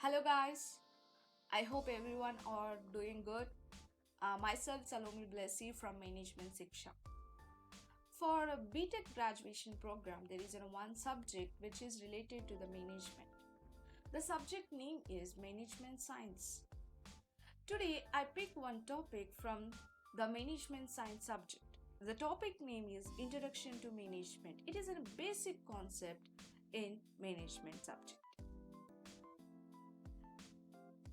Hello guys, I hope everyone are doing good. Myself Salomy Blessy from Management Shiksha. For a BTech graduation program, there is one subject which is related to the management. The subject name is Management Science. Today I pick one topic from the Management Science subject. The topic name is Introduction to Management. It is a basic concept in management subject.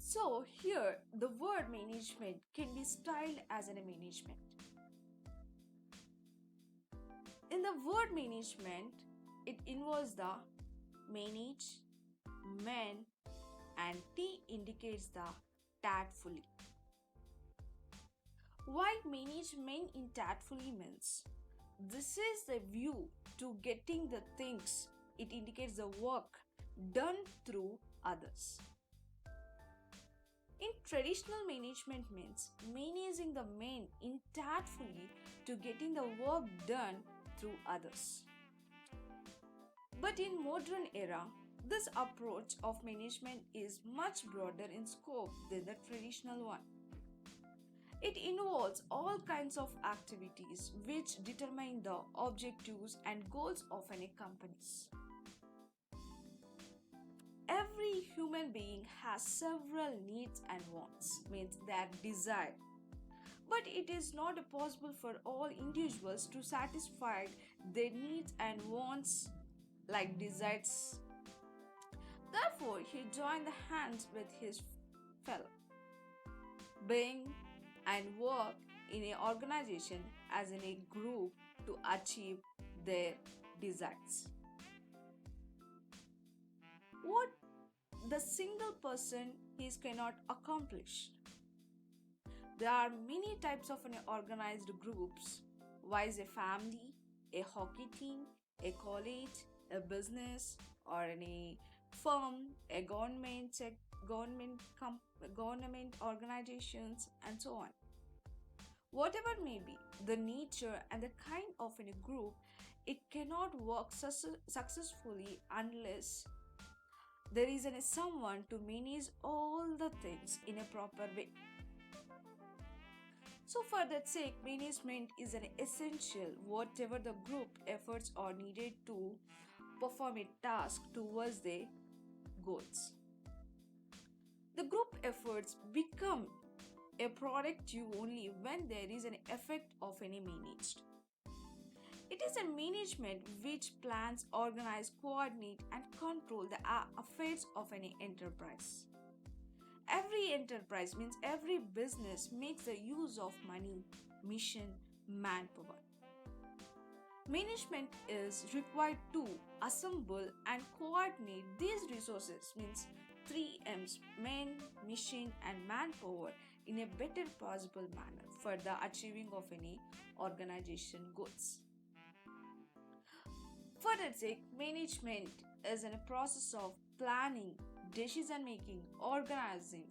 So here the word management can be styled as a management. In the word management, it involves the manage, man, and T indicates the tactfully. Why management in tactfully means? This is the view to getting the things. It indicates the work done through others. In traditional management means managing the men in tactfully to getting the work done through others. But in modern era, this approach of management is much broader in scope than the traditional one. It involves all kinds of activities which determine the objectives and goals of any companies. Every human being has several needs and wants, means their desire. But it is not possible for all individuals to satisfy their needs and wants like desires. Therefore, he joined the hands with his fellow, being and work in an organization as in a group to achieve their desires. What the single person is cannot accomplish. There are many types of organized groups, wise a family, a hockey team, a college, a business, or any firm, a government organizations, and so on. Whatever may be the nature and the kind of a group, it cannot work successfully unless there is someone to manage all the things in a proper way. So for that sake, management is an essential whatever the group efforts are needed to perform a task towards their goals. The group efforts become a productive only when there is an effect of any managed. It is a management which plans, organize, coordinate, and control the affairs of any enterprise. Every enterprise means every business makes the use of money, mission, manpower. Management is required to assemble and coordinate these resources means 3 M's men, mission, and manpower in a better possible manner for the achieving of any organization goals. For that sake, management is in a process of planning, decision making, organizing,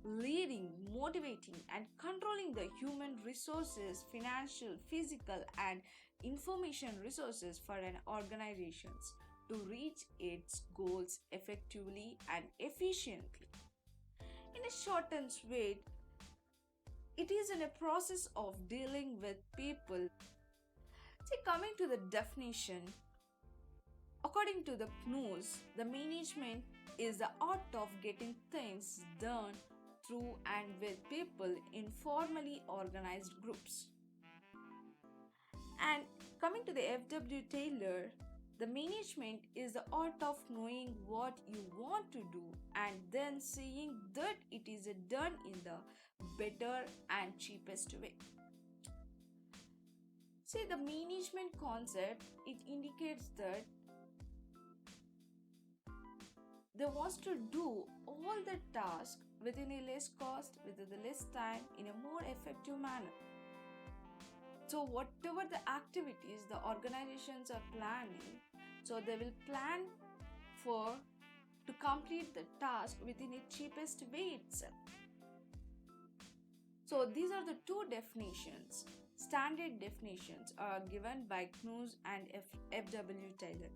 leading, motivating, and controlling the human resources, financial, physical, and information resources for an organization to reach its goals effectively and efficiently. In a shortened way, it is in a process of dealing with people. See, coming to the definition, according to the KNUS, the management is the art of getting things done through and with people in formally organized groups. And coming to the F.W. Taylor, the management is the art of knowing what you want to do and then seeing that it is done in the better and cheapest way. See, the management concept, it indicates that they wants to do all the tasks within a less cost, within the less time, in a more effective manner. So whatever the activities the organizations are planning, so they will plan for to complete the task within a cheapest way itself. So these are the two definitions. Standard definitions are given by KNUS and F.W. Taylor.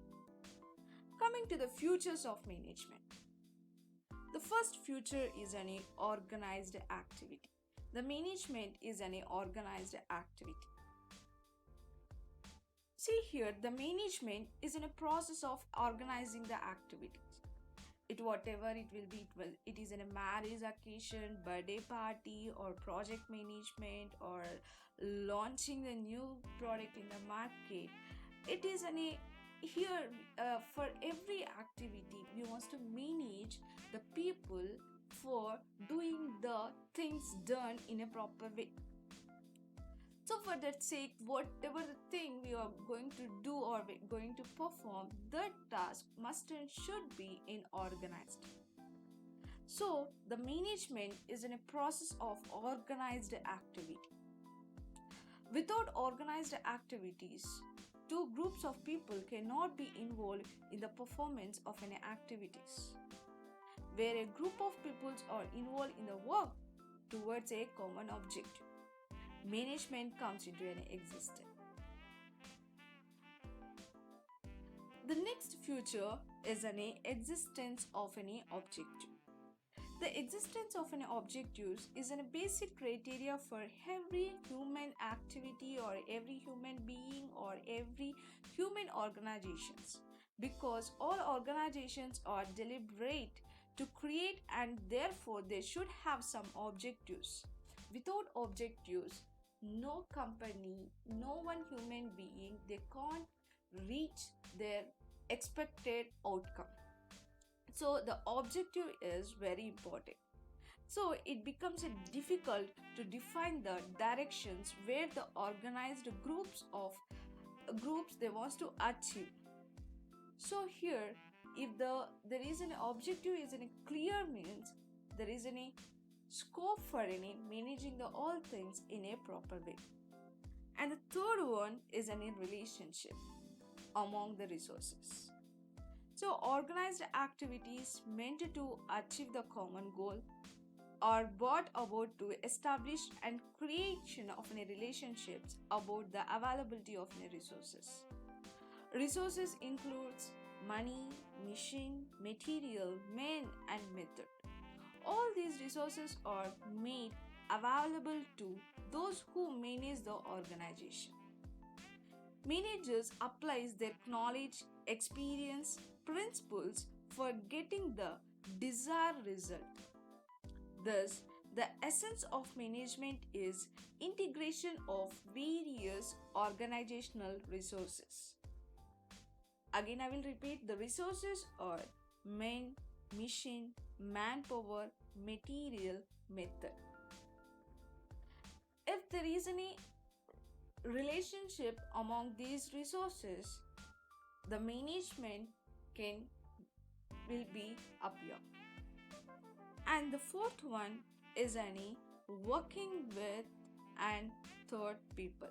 Coming to the futures of management. The first future is an organized activity. The management is an organized activity. See here, the management is in a process of organizing the activities. It whatever it will be, it is in a marriage occasion, birthday party, or project management, or launching a new product in the market. It is an a here for every activity we want to manage the people for doing the things done in a proper way. So for that sake, whatever the thing we are going to do or we're going to perform, that task must and should be in organized. So the management is in a process of organized activity. Without organized activities, two groups of people cannot be involved in the performance of any activities. Where a group of people are involved in the work towards a common objective, management comes into an existence. The next future is an existence of an objective. The existence of an objective is a basic criteria for every human activity or every human being or every human organizations, because all organizations are deliberate to create and therefore they should have some objectives. Without objectives, no company, no one human being, they can't reach their expected outcome. So the objective is very important. So it becomes difficult to define the directions where the organized groups they want to achieve. So here, if there is an objective is in a clear means, there is any scope for any managing the all things in a proper way. And the third one is any relationship among the resources. So organized activities meant to achieve the common goal are brought about to establish and creation of any relationships about the availability of any resources. Resources includes money, machine, material, men and method. All these resources are made available to those who manage the organization. Managers applies their knowledge, experience, principles for getting the desired result. Thus, the essence of management is integration of various organizational resources. Again, I will repeat, the resources are men, machine, manpower, material, method. If there is any relationship among these resources, the management will be appear. And the fourth one is any working with and third people.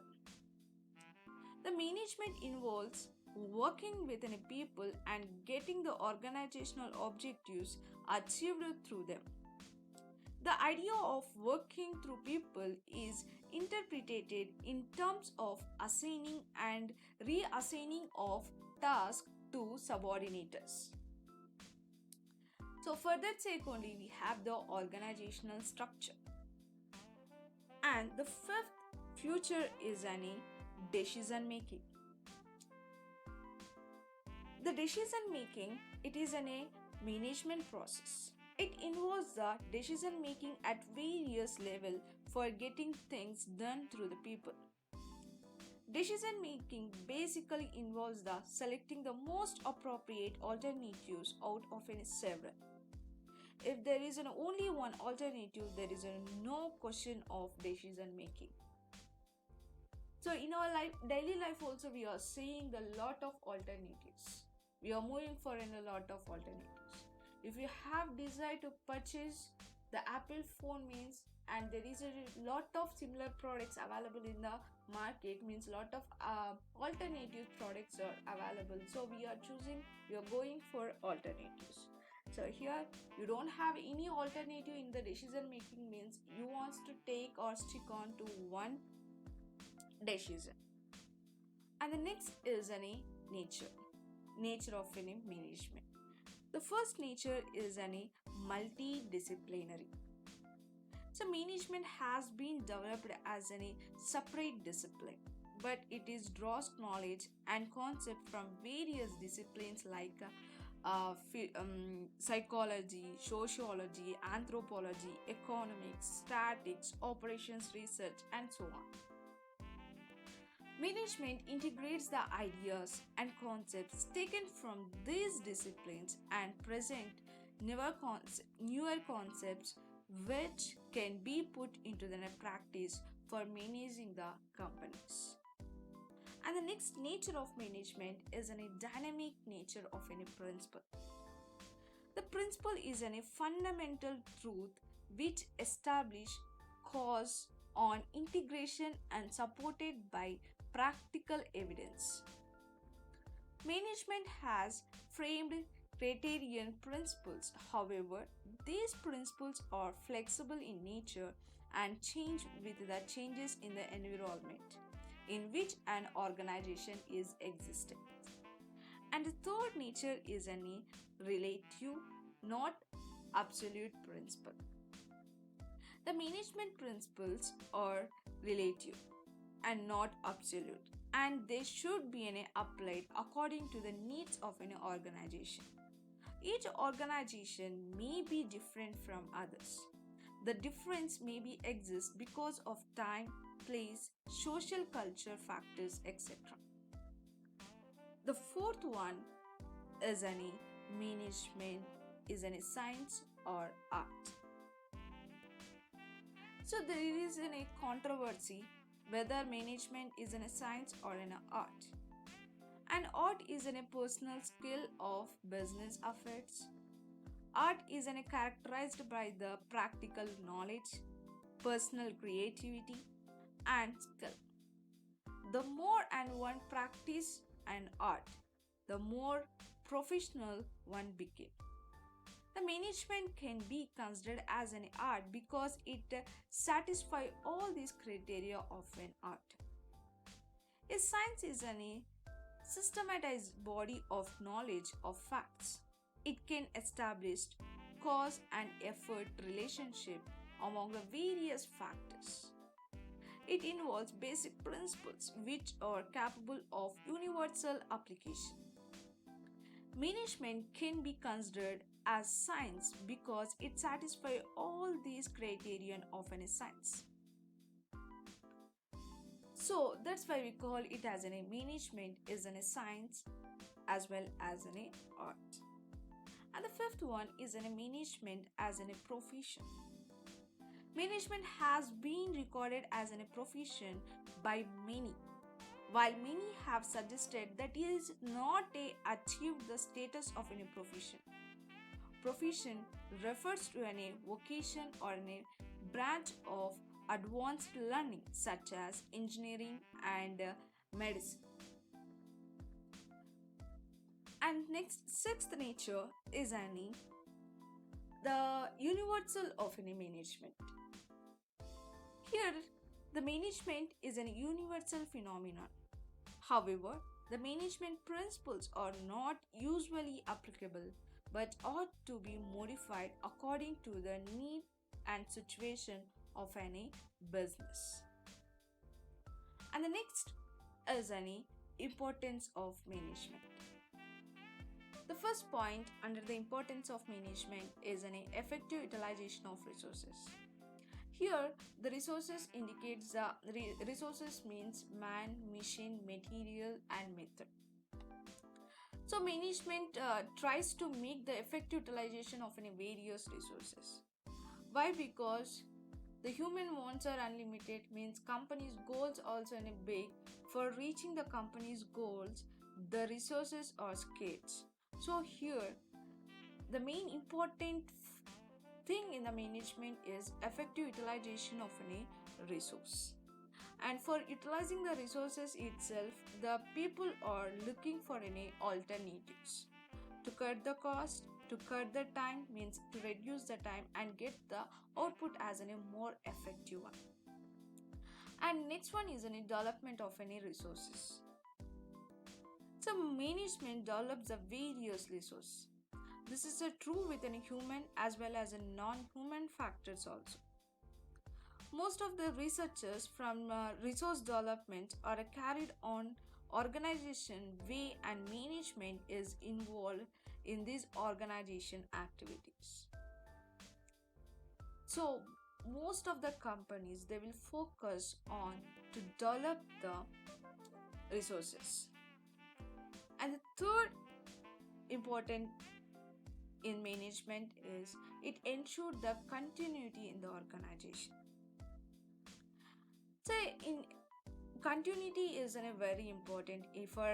The management involves working with any people and getting the organizational objectives achieved through them. The idea of working through people is interpreted in terms of assigning and reassigning of tasks to subordinates. So for that sake only we have the organizational structure. And the fifth future is any decision making. The decision making, it is a management process. It involves the decision making at various levels for getting things done through the people. Decision making basically involves the selecting the most appropriate alternatives out of any several. If there is only one alternative, there is no question of decision making. So in our daily life also we are seeing the lot of alternatives. We are moving for a lot of alternatives. If you have desire to purchase the Apple phone means, and there is a lot of similar products available in the market, means lot of alternative products are available. So we are going for alternatives. So here you don't have any alternative in the decision making means you want to take or stick on to one decision. And the next is any nature of any management. The first nature is any multidisciplinary. So management has been developed as a separate discipline, but it is draws knowledge and concept from various disciplines like psychology, sociology, anthropology, economics, statistics, operations research, and so on. Management integrates the ideas and concepts taken from these disciplines and present newer concepts which can be put into the practice for managing the companies. And the next nature of management is a dynamic nature of any principle. The principle is a fundamental truth which establish cause on integration and supported by practical evidence. Management has framed criterion principles. However, these principles are flexible in nature and change with the changes in the environment in which an organization is existing. And the third nature is a relative, not absolute principle. The management principles are relative and not absolute, and they should be applied according to the needs of an organization. Each organization may be different from others. The difference may be exist because of time, place, social culture factors, etc. The fourth one is any management is any science or art. So there is a controversy whether management is a science or an art. And art is a personal skill of business affairs. Art is characterized by the practical knowledge, personal creativity, and skill. The more and one practice an art, the more professional one became. The management can be considered as an art because it satisfies all these criteria of an art. A science is a systematized body of knowledge of facts. It can establish cause and effort relationship among the various factors. It involves basic principles which are capable of universal application. Management can be considered as science because it satisfies all these criterion of a science. So that's why we call it as a management is a science as well as an art. And the fifth one is a management as a profession. Management has been recorded as a profession by many, while many have suggested that it is not achieved the status of a profession. Profession refers to a vocation or a branch of advanced learning such as engineering and medicine. And next, sixth nature is the universal of any management. Here, the management is a universal phenomenon. However, the management principles are not usually applicable but ought to be modified according to the need and situation of any business. And the next is any importance of management. The first point under the importance of management is an effective utilization of resources. Here, the resources indicates the resources means man, machine, material, and method. So management tries to make the effective utilization of any various resources. Why? Because the human wants are unlimited, means company's goals also big. For reaching the company's goals, the resources are scarce. So here, the main important thing in the management is effective utilization of any resource. And for utilizing the resources itself, the people are looking for any alternatives. To cut the cost, to cut the time means to reduce the time and get the output as a more effective one. And next one is any development of any resources. So management develops the various resources. This is a true within a human as well as a non-human factors also. Most of the researchers from resource development are carried on organization way and management is involved in these organization activities. So most of the companies they will focus on to develop the resources. And the third important in management is it ensures the continuity in the organization. So in continuity is a very important for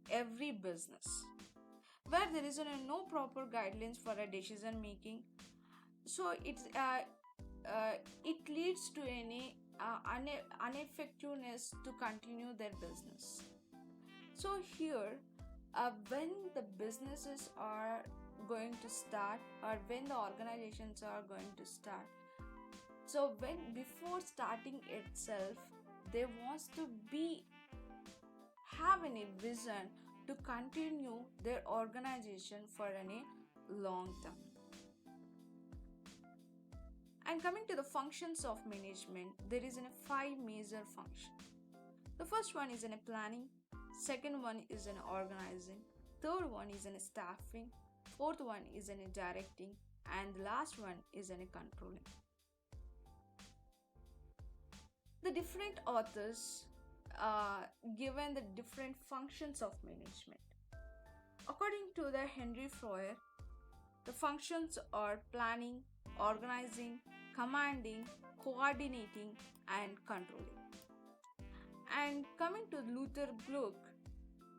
every business where there is no proper guidelines for a decision making. So it leads to any ineffectiveness to continue their business. So here, when the businesses are going to start or when the organizations are going to start, so when before starting itself, they wants to be have any vision to continue their organization for any long term. And coming to the functions of management, there is a five major function. The first one is in a planning, second one is in organizing, third one is in a staffing, fourth one is in a directing, and the last one is in a controlling. The different authors given the different functions of management. According to the Henry Froyer, the functions are planning, organizing, commanding, coordinating, and controlling. And coming to Luther Gluck,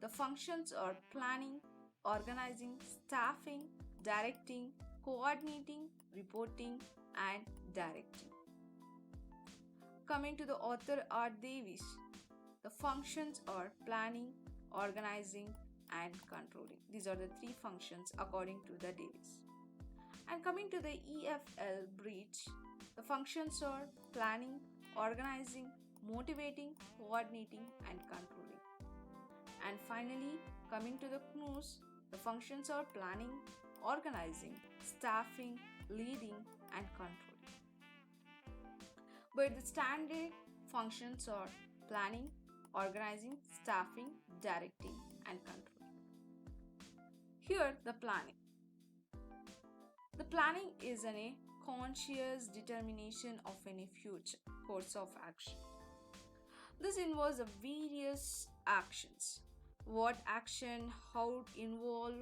the functions are planning, organizing, staffing, directing, coordinating, reporting, and directing. Coming to the author R. Davis, the functions are planning, organizing, and controlling. These are the three functions according to the Davis. And coming to the EFL Breach, the functions are planning, organizing, motivating, coordinating, and controlling. And finally, coming to the Knus, the functions are planning, organizing, staffing, leading, and controlling. But the standard functions are planning, organizing, staffing, directing, and controlling. Here, the planning. The planning is a conscious determination of any future course of action. This involves the various actions. What action, how involve,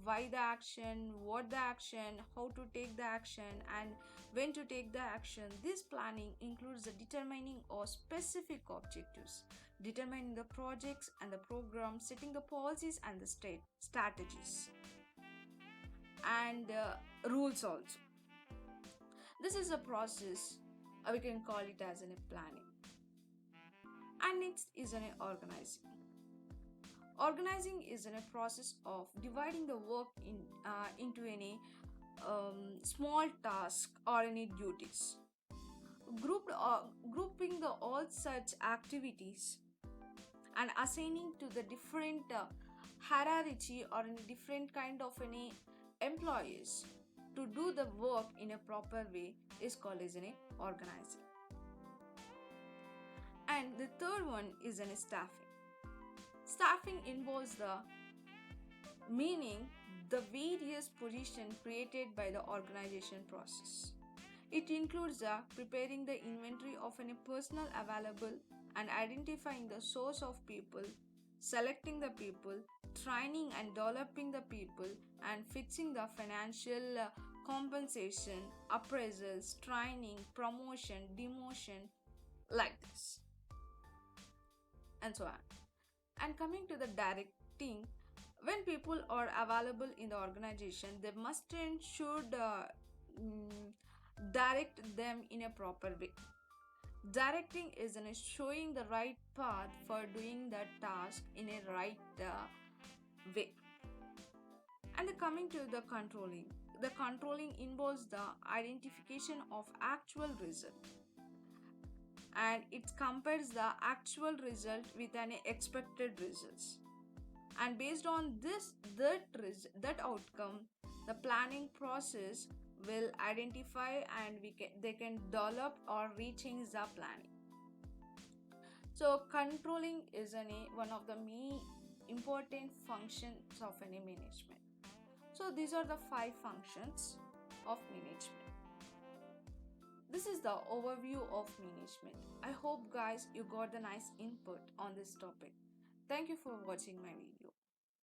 why the action, what the action, how to take the action, and when to take the action. This planning includes the determining of specific objectives, determining the projects and the programs, setting the policies and the strategies, and rules also. This is a process, we can call it as a planning. And next is an organizing. Organizing is a process of dividing the work into any small task or any duties. Grouping the all such activities and assigning to the different hierarchy or in a different kind of any employees to do the work in a proper way is called as an organizing. And the third one is an staffing. Staffing involves the meaning the various positions created by the organization process. It includes the preparing the inventory of any personnel available and identifying the source of people, selecting the people, training and developing the people, and fixing the financial compensation, appraisals, training, promotion, demotion, like this, and so on. And coming to the directing, when people are available in the organization, they must and should direct them in a proper way. Directing is showing the right path for doing that task in a right way. And coming to the controlling involves the identification of actual result, and it compares the actual result with an expected results, and based on that outcome The planning process will identify and they can develop or rechange the planning. So controlling is one of the main important functions of any management. So these are the five functions of management. This is the overview of management. I hope guys you got the nice input on this topic. Thank you for watching my video.